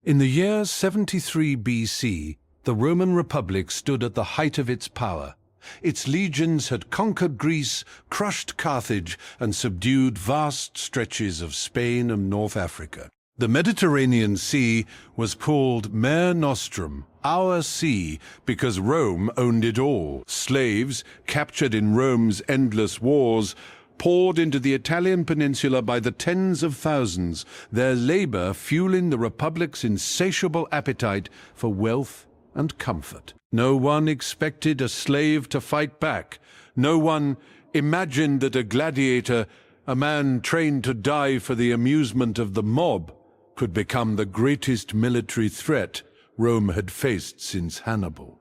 In the year 73 BC, the Roman Republic stood at the height of its power. Its legions had conquered Greece, crushed Carthage, and subdued vast stretches of Spain and North Africa. The Mediterranean Sea was called Mare Nostrum, our sea, because Rome owned it all. Slaves, captured in Rome's endless wars, poured into the Italian peninsula by the tens of thousands, their labor fueling the Republic's insatiable appetite for wealth and comfort. No one expected a slave to fight back. No one imagined that a gladiator, a man trained to die for the amusement of the mob, could become the greatest military threat Rome had faced since Hannibal.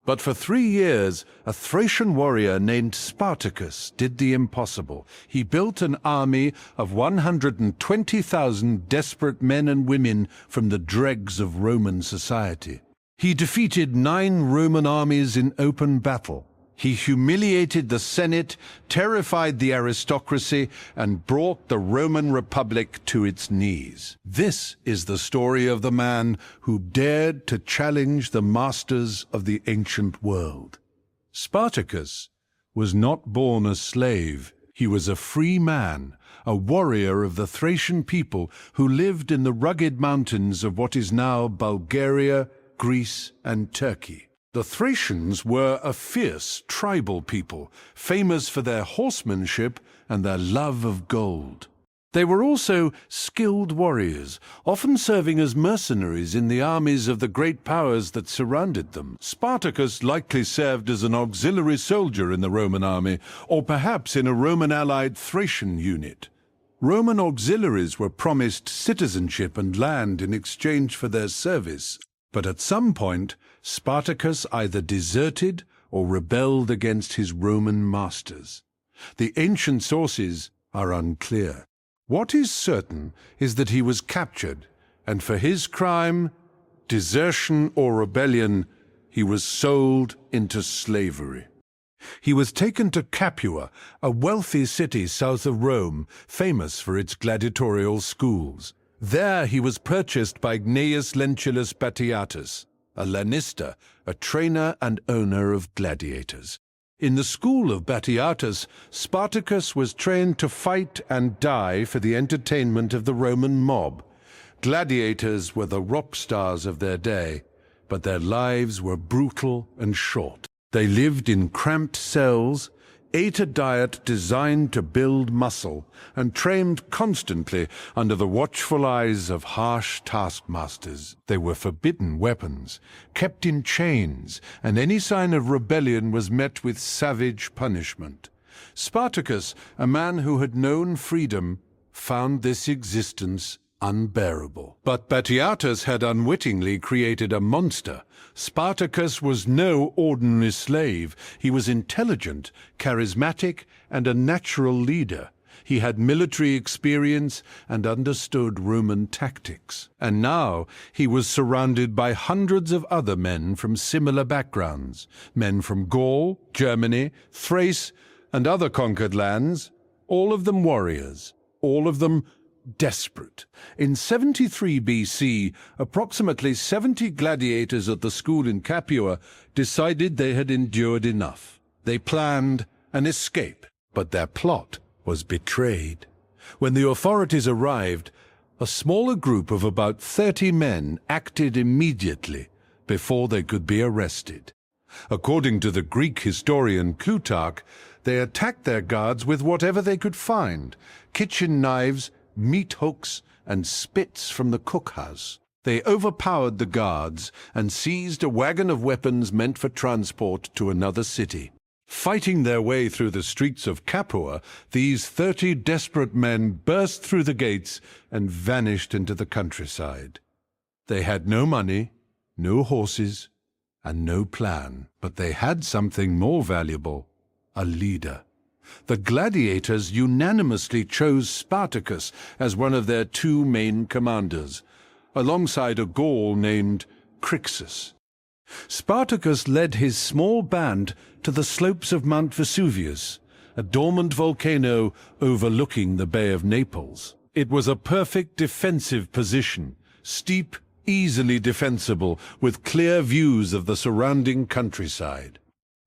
But for 3 years, a Thracian warrior named Spartacus did the impossible. He built an army of 120,000 desperate men and women from the dregs of Roman society. He defeated 9 Roman armies in open battle. He humiliated the Senate, terrified the aristocracy, and brought the Roman Republic to its knees. This is the story of the man who dared to challenge the masters of the ancient world. Spartacus was not born a slave. He was a free man, a warrior of the Thracian people who lived in the rugged mountains of what is now Bulgaria, Greece, and Turkey. The Thracians were a fierce tribal people, famous for their horsemanship and their love of gold. They were also skilled warriors, often serving as mercenaries in the armies of the great powers that surrounded them. Spartacus likely served as an auxiliary soldier in the Roman army, or perhaps in a Roman-allied Thracian unit. Roman auxiliaries were promised citizenship and land in exchange for their service. But at some point, Spartacus either deserted or rebelled against his Roman masters. The ancient sources are unclear. What is certain is that he was captured, and for his crime, desertion or rebellion, he was sold into slavery. He was taken to Capua, a wealthy city south of Rome, famous for its gladiatorial schools. There he was purchased by Gnaeus Lentulus Batiatus, a lanista, a trainer and owner of gladiators. In the school of Batiatus, Spartacus was trained to fight and die for the entertainment of the Roman mob. Gladiators were the rock stars of their day, but their lives were brutal and short. They lived in cramped cells, ate a diet designed to build muscle, and trained constantly under the watchful eyes of harsh taskmasters. They were forbidden weapons, kept in chains, and any sign of rebellion was met with savage punishment. Spartacus, a man who had known freedom, found this existence unbearable. But Batiatus had unwittingly created a monster. Spartacus was no ordinary slave. He was intelligent, charismatic, and a natural leader. He had military experience and understood Roman tactics. And now he was surrounded by hundreds of other men from similar backgrounds, men from Gaul, Germany, Thrace, and other conquered lands, all of them warriors, all of them desperate. In 73 BC, approximately 70 gladiators at the school in Capua decided they had endured enough. They planned an escape, but their plot was betrayed. When the authorities arrived, a smaller group of about 30 men acted immediately before they could be arrested. According to the Greek historian Plutarch, they attacked their guards with whatever they could find: kitchen knives, meat hooks, and spits from the cookhouse. They overpowered the guards and seized a wagon of weapons meant for transport to another city. Fighting their way through the streets of Capua, these 30 desperate men burst through the gates and vanished into the countryside. They had no money, no horses, and no plan, but they had something more valuable: a leader. The gladiators unanimously chose Spartacus as one of their 2 main commanders, alongside a Gaul named Crixus. Spartacus led his small band to the slopes of Mount Vesuvius, a dormant volcano overlooking the Bay of Naples. It was a perfect defensive position, steep, easily defensible, with clear views of the surrounding countryside.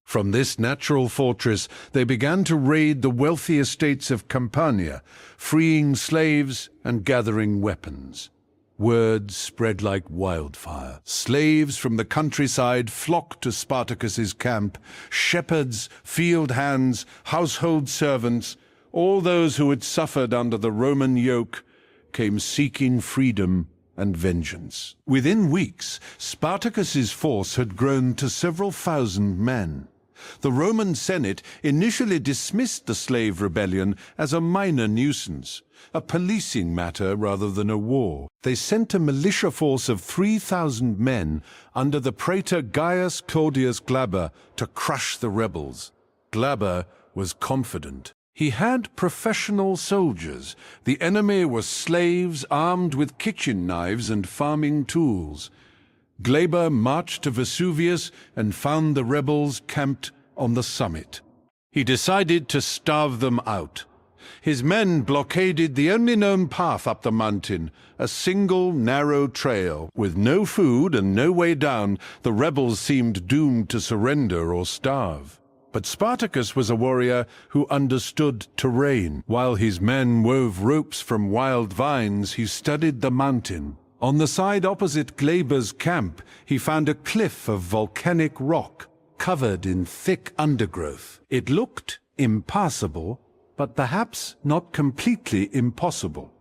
From this natural fortress, they began to raid the wealthy estates of Campania, freeing slaves and gathering weapons. Word spread like wildfire. Slaves from the countryside flocked to Spartacus's camp. Shepherds, field hands, household servants, all those who had suffered under the Roman yoke, came seeking freedom and vengeance. Within weeks, Spartacus's force had grown to several thousand men. The Roman Senate initially dismissed the slave rebellion as a minor nuisance, a policing matter rather than a war. They sent a militia force of 3,000 men under the praetor Gaius Claudius Glaber to crush the rebels. Glaber was confident. He had professional soldiers. The enemy were slaves armed with kitchen knives and farming tools. Glaber marched to Vesuvius and found the rebels camped on the summit. He decided to starve them out. His men blockaded the only known path up the mountain, a single narrow trail. With no food and no way down, the rebels seemed doomed to surrender or starve. But Spartacus was a warrior who understood terrain. While his men wove ropes from wild vines, he studied the mountain. On the side opposite Glaber's camp, he found a cliff of volcanic rock, covered in thick undergrowth. It looked impassable, but perhaps not completely impossible.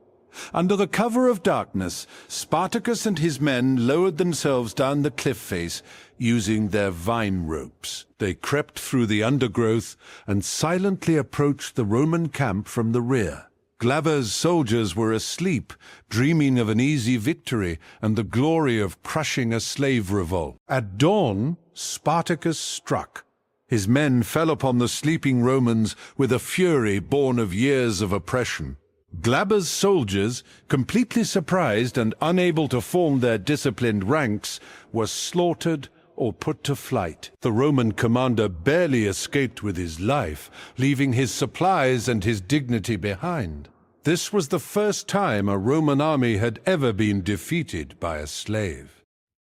Under the cover of darkness, Spartacus and his men lowered themselves down the cliff face using their vine ropes. They crept through the undergrowth and silently approached the Roman camp from the rear. Glaber's soldiers were asleep, dreaming of an easy victory and the glory of crushing a slave revolt. At dawn, Spartacus struck. His men fell upon the sleeping Romans with a fury born of years of oppression. Glaber's soldiers, completely surprised and unable to form their disciplined ranks, were slaughtered or put to flight. The Roman commander barely escaped with his life, leaving his supplies and his dignity behind. This was the first time a Roman army had ever been defeated by a slave.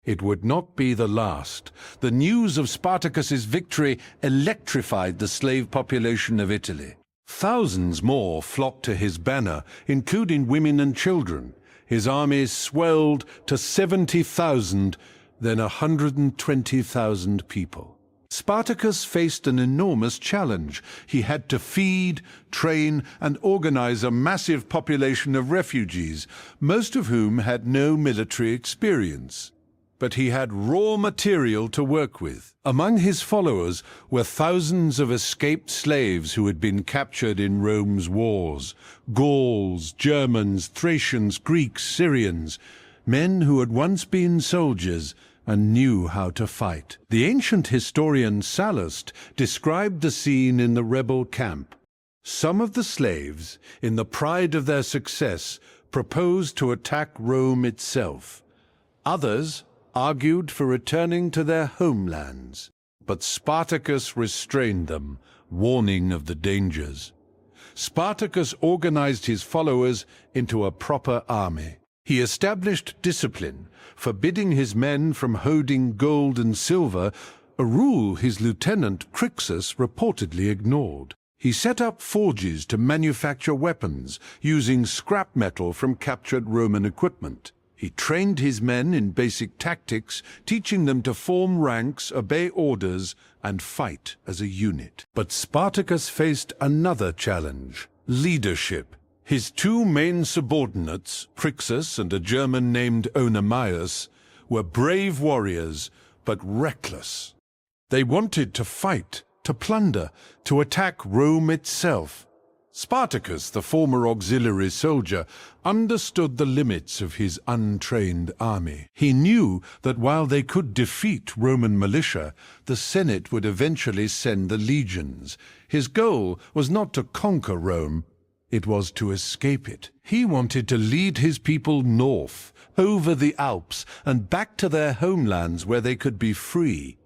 It would not be the last. The news of Spartacus's victory electrified the slave population of Italy. Thousands more flocked to his banner, including women and children. His army swelled to 70,000, then 120,000 people. Spartacus faced an enormous challenge. He had to feed, train, and organize a massive population of refugees, most of whom had no military experience. But he had raw material to work with. Among his followers were thousands of escaped slaves who had been captured in Rome's wars. Gauls, Germans, Thracians, Greeks, Syrians, men who had once been soldiers and knew how to fight. The ancient historian Sallust described the scene in the rebel camp. Some of the slaves, in the pride of their success, proposed to attack Rome itself. Others argued for returning to their homelands, but Spartacus restrained them, warning of the dangers. Spartacus organized his followers into a proper army. He established discipline, forbidding his men from hoarding gold and silver, a rule his lieutenant Crixus reportedly ignored. He set up forges to manufacture weapons, using scrap metal from captured Roman equipment. He trained his men in basic tactics, teaching them to form ranks, obey orders, and fight as a unit. But Spartacus faced another challenge: leadership. His two main subordinates, Crixus and a German named Oenomaus, were brave warriors, but reckless. They wanted to fight, to plunder, to attack Rome itself. Spartacus, the former auxiliary soldier, understood the limits of his untrained army. He knew that while they could defeat Roman militia, the Senate would eventually send the legions. His goal was not to conquer Rome, it was to escape it. He wanted to lead his people north, over the Alps, and back to their homelands where they could be free.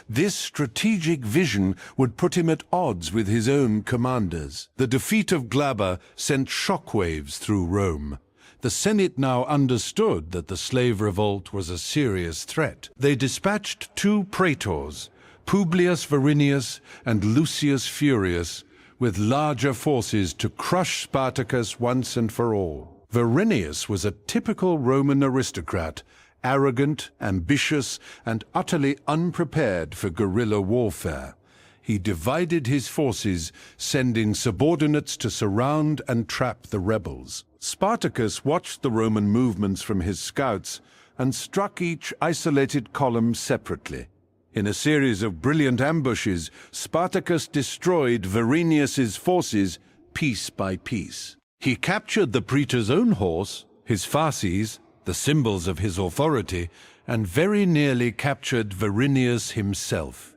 This strategic vision would put him at odds with his own commanders. The defeat of Glaber sent shockwaves through Rome. The Senate now understood that the slave revolt was a serious threat. They dispatched two praetors, Publius Varinius and Lucius Furius, with larger forces to crush Spartacus once and for all. Varinius was a typical Roman aristocrat, arrogant, ambitious, and utterly unprepared for guerrilla warfare. He divided his forces, sending subordinates to surround and trap the rebels. Spartacus watched the Roman movements from his scouts and struck each isolated column separately. In a series of brilliant ambushes, Spartacus destroyed Varinius's forces piece by piece. He captured the praetor's own horse, his fasces, the symbols of his authority, and very nearly captured Varinius himself.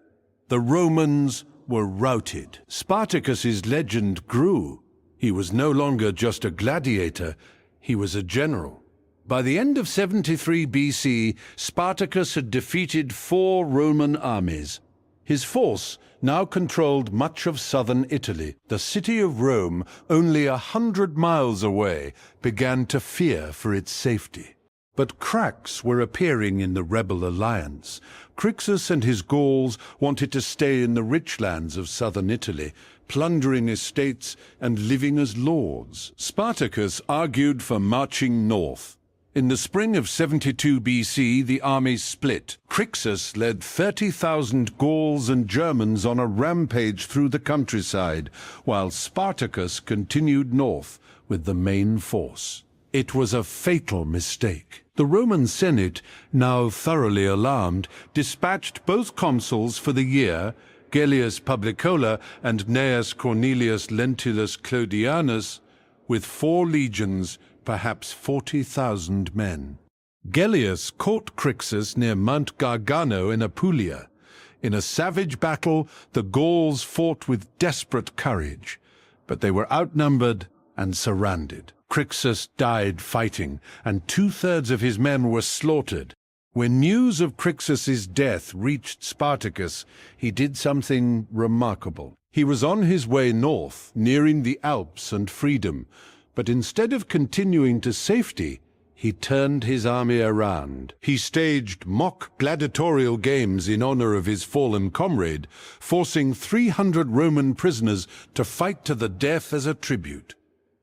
The Romans were routed. Spartacus's legend grew. He was no longer just a gladiator, he was a general. By the end of 73 BC, Spartacus had defeated 4 Roman armies. His force now controlled much of southern Italy. The city of Rome, only 100 miles away, began to fear for its safety. But cracks were appearing in the rebel alliance. Crixus and his Gauls wanted to stay in the rich lands of southern Italy, plundering estates and living as lords. Spartacus argued for marching north. In the spring of 72 BC, the armies split. Crixus led 30,000 Gauls and Germans on a rampage through the countryside, while Spartacus continued north with the main force. It was a fatal mistake. The Roman Senate, now thoroughly alarmed, dispatched both consuls for the year, Gellius Publicola and Gnaeus Cornelius Lentulus Clodianus, with 4 legions, perhaps 40,000 men. Gellius caught Crixus near Mount Gargano in Apulia. In a savage battle, the Gauls fought with desperate courage, but they were outnumbered and surrounded. Crixus died fighting, and 2/3 of his men were slaughtered. When news of Crixus's death reached Spartacus, he did something remarkable. He was on his way north, nearing the Alps and freedom, but instead of continuing to safety, he turned his army around. He staged mock gladiatorial games in honor of his fallen comrade, forcing 300 Roman prisoners to fight to the death as a tribute.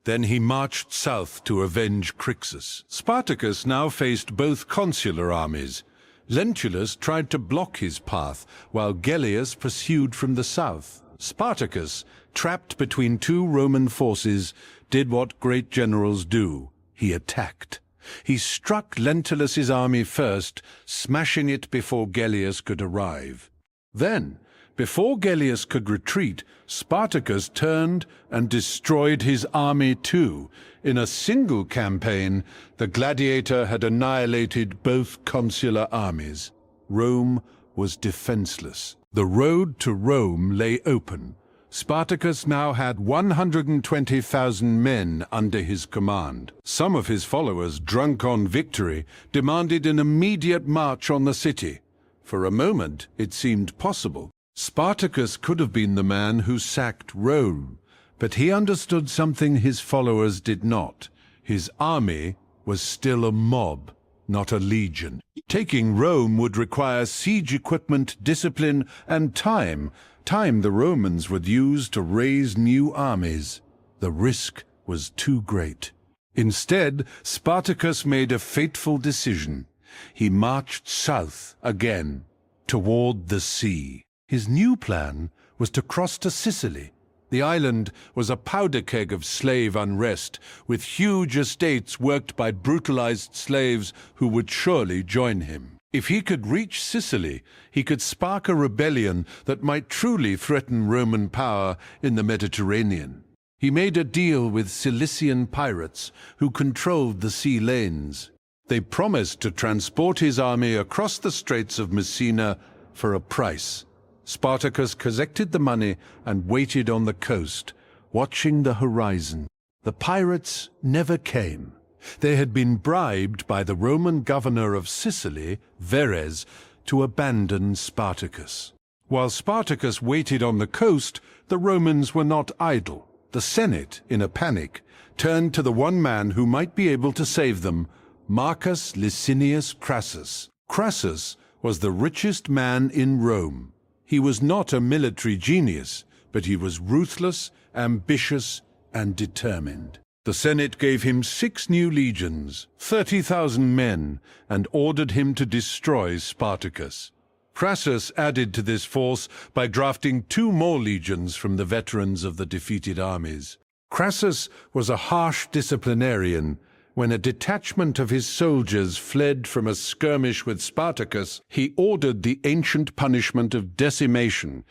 Then he marched south to avenge Crixus. Spartacus now faced both consular armies. Lentulus tried to block his path, while Gellius pursued from the south. Spartacus, trapped between 2 Roman forces, did what great generals do. He attacked. He struck Lentulus's army first, smashing it before Gellius could arrive. Then, before Gellius could retreat, Spartacus turned and destroyed his army too. In a single campaign, the gladiator had annihilated both consular armies. Rome was defenseless. The road to Rome lay open. Spartacus now had 120,000 men under his command. Some of his followers, drunk on victory, demanded an immediate march on the city. For a moment, it seemed possible. Spartacus could have been the man who sacked Rome, but he understood something his followers did not. His army was still a mob, not a legion. Taking Rome would require siege equipment, discipline, and time the Romans would use to raise new armies. The risk was too great. Instead, Spartacus made a fateful decision. He marched south again, toward the sea. His new plan was to cross to Sicily. The island was a powder keg of slave unrest, with huge estates worked by brutalized slaves who would surely join him. If he could reach Sicily, he could spark a rebellion that might truly threaten Roman power in the Mediterranean. He made a deal with Cilician pirates who controlled the sea lanes. They promised to transport his army across the Straits of Messina for a price. Spartacus collected the money and waited on the coast, watching the horizon. The pirates never came. They had been bribed by the Roman governor of Sicily, Verres, to abandon Spartacus. While Spartacus waited on the coast, the Romans were not idle. The Senate, in a panic, turned to the one man who might be able to save them, Marcus Licinius Crassus. Crassus was the richest man in Rome. He was not a military genius, but he was ruthless, ambitious, and determined. The Senate gave him 6 new legions, 30,000 men, and ordered him to destroy Spartacus. Crassus added to this force by drafting 2 more legions from the veterans of the defeated armies. Crassus was a harsh disciplinarian. When a detachment of his soldiers fled from a skirmish with Spartacus, he ordered the ancient punishment of decimation.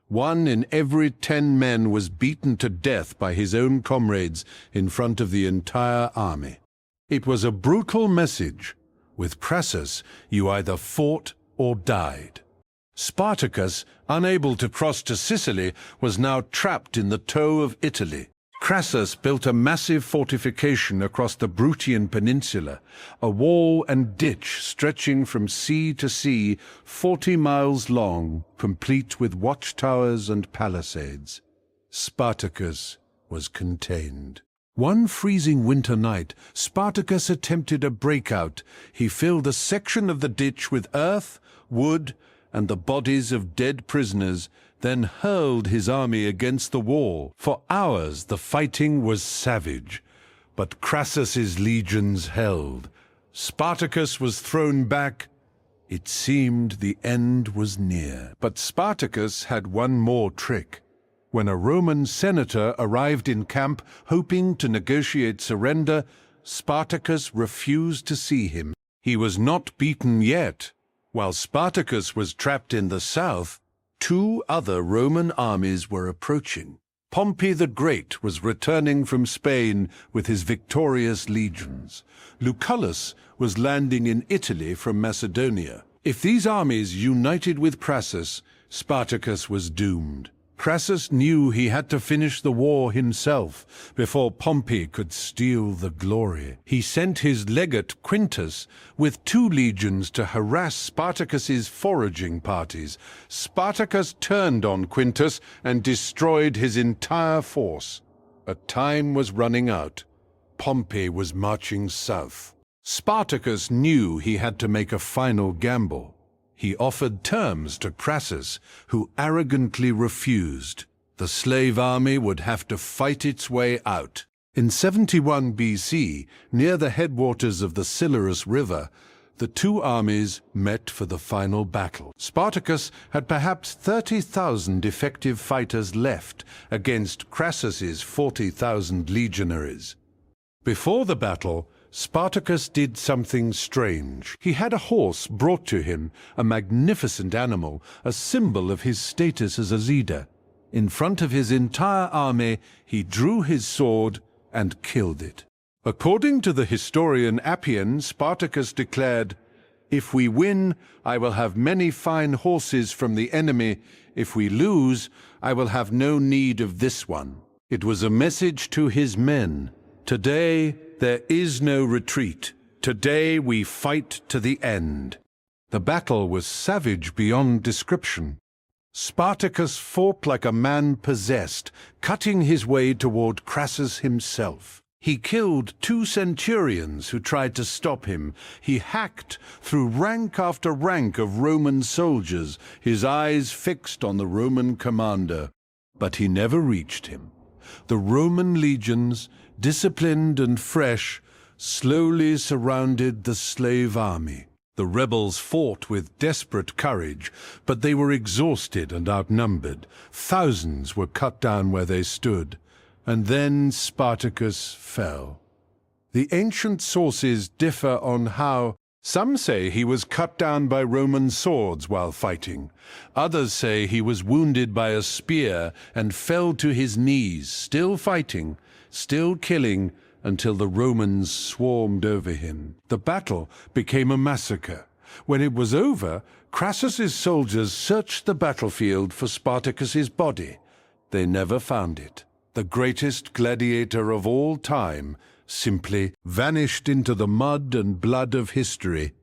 1 in every 10 men was beaten to death by his own comrades in front of the entire army. It was a brutal message. With Crassus, you either fought or died. Spartacus, unable to cross to Sicily, was now trapped in the toe of Italy. Crassus built a massive fortification across the Bruttian Peninsula, a wall and ditch stretching from sea to sea, 40 miles long, complete with watchtowers and palisades. Spartacus was contained. One freezing winter night, Spartacus attempted a breakout. He filled a section of the ditch with earth, wood, and the bodies of dead prisoners, then hurled his army against the wall. For hours the fighting was savage, but Crassus's legions held. Spartacus was thrown back. It seemed the end was near. But Spartacus had one more trick. When a Roman senator arrived in camp hoping to negotiate surrender, Spartacus refused to see him. He was not beaten yet. While Spartacus was trapped in the south, 2 other Roman armies were approaching. Pompey the Great was returning from Spain with his victorious legions. Lucullus was landing in Italy from Macedonia. If these armies united with Crassus, Spartacus was doomed. Crassus knew he had to finish the war himself before Pompey could steal the glory. He sent his legate Quintus with 2 legions to harass Spartacus's foraging parties. Spartacus turned on Quintus and destroyed his entire force. But time was running out. Pompey was marching south. Spartacus knew he had to make a final gamble. He offered terms to Crassus, who arrogantly refused. The slave army would have to fight its way out. In 71 BC, near the headwaters of the Silarus River, the 2 armies met for the final battle. Spartacus had perhaps 30,000 effective fighters left against Crassus's 40,000 legionaries. Before the battle, Spartacus did something strange. He had a horse brought to him, a magnificent animal, a symbol of his status as a leader. In front of his entire army, he drew his sword and killed it. According to the historian Appian, Spartacus declared, "If we win, I will have many fine horses from the enemy. If we lose, I will have no need of this one." It was a message to his men. Today, there is no retreat. Today we fight to the end. The battle was savage beyond description. Spartacus fought like a man possessed, cutting his way toward Crassus himself. He killed 2 centurions who tried to stop him. He hacked through rank after rank of Roman soldiers, his eyes fixed on the Roman commander. But he never reached him. The Roman legions, disciplined and fresh, slowly surrounded the slave army. The rebels fought with desperate courage, but they were exhausted and outnumbered. Thousands were cut down where they stood, and then Spartacus fell. The ancient sources differ on how. Some say he was cut down by Roman swords while fighting. Others say he was wounded by a spear and fell to his knees, still fighting, still killing, until the Romans swarmed over him. The battle became a massacre. When it was over, Crassus's soldiers searched the battlefield for Spartacus's body. They never found it. The greatest gladiator of all time simply vanished into the mud and blood of history.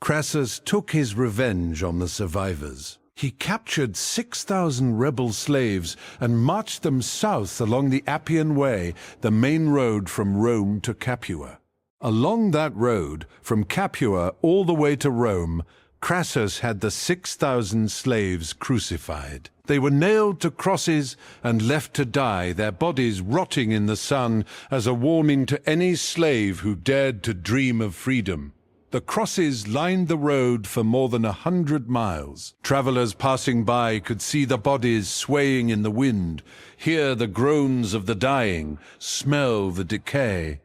Crassus took his revenge on the survivors. He captured 6,000 rebel slaves and marched them south along the Appian Way, the main road from Rome to Capua. Along that road, from Capua all the way to Rome, Crassus had the 6,000 slaves crucified. They were nailed to crosses and left to die, their bodies rotting in the sun as a warning to any slave who dared to dream of freedom. The crosses lined the road for more than 100 miles. Travelers passing by could see the bodies swaying in the wind, hear the groans of the dying, smell the decay.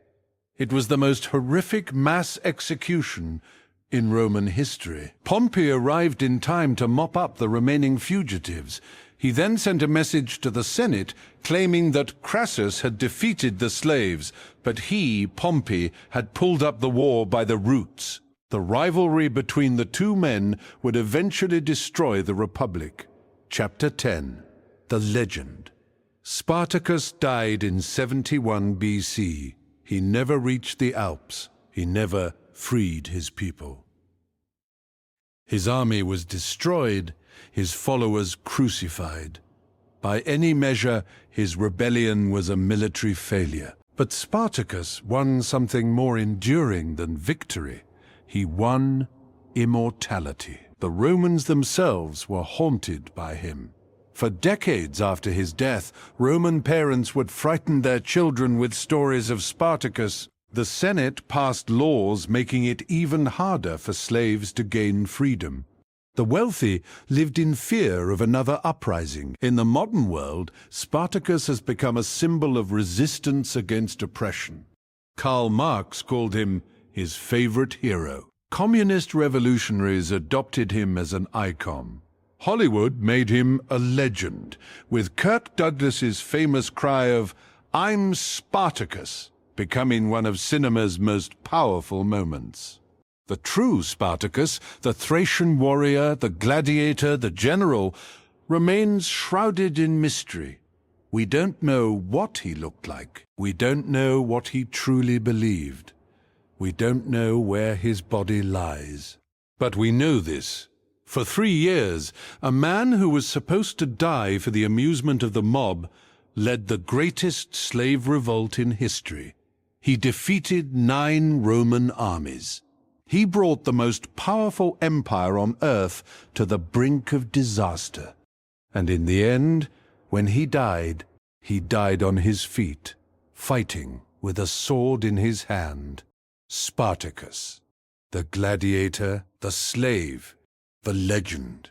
It was the most horrific mass execution in Roman history. Pompey arrived in time to mop up the remaining fugitives. He then sent a message to the Senate claiming that Crassus had defeated the slaves, but he, Pompey, had pulled up the war by the roots. The rivalry between the two men would eventually destroy the Republic. Chapter 10. The Legend. Spartacus died in 71 BC. He never reached the Alps. He never freed his people. His army was destroyed, his followers crucified. By any measure, his rebellion was a military failure. But Spartacus won something more enduring than victory. He won immortality. The Romans themselves were haunted by him. For decades after his death, Roman parents would frighten their children with stories of Spartacus. The Senate passed laws making it even harder for slaves to gain freedom. The wealthy lived in fear of another uprising. In the modern world, Spartacus has become a symbol of resistance against oppression. Karl Marx called him his favorite hero. Communist revolutionaries adopted him as an icon. Hollywood made him a legend, with Kirk Douglas's famous cry of, "I'm Spartacus," becoming one of cinema's most powerful moments. The true Spartacus, the Thracian warrior, the gladiator, the general, remains shrouded in mystery. We don't know what he looked like. We don't know what he truly believed. We don't know where his body lies. But we know this. For 3 years, a man who was supposed to die for the amusement of the mob led the greatest slave revolt in history. He defeated 9 Roman armies. He brought the most powerful empire on earth to the brink of disaster. And in the end, when he died on his feet, fighting with a sword in his hand. Spartacus, the gladiator, the slave, the legend.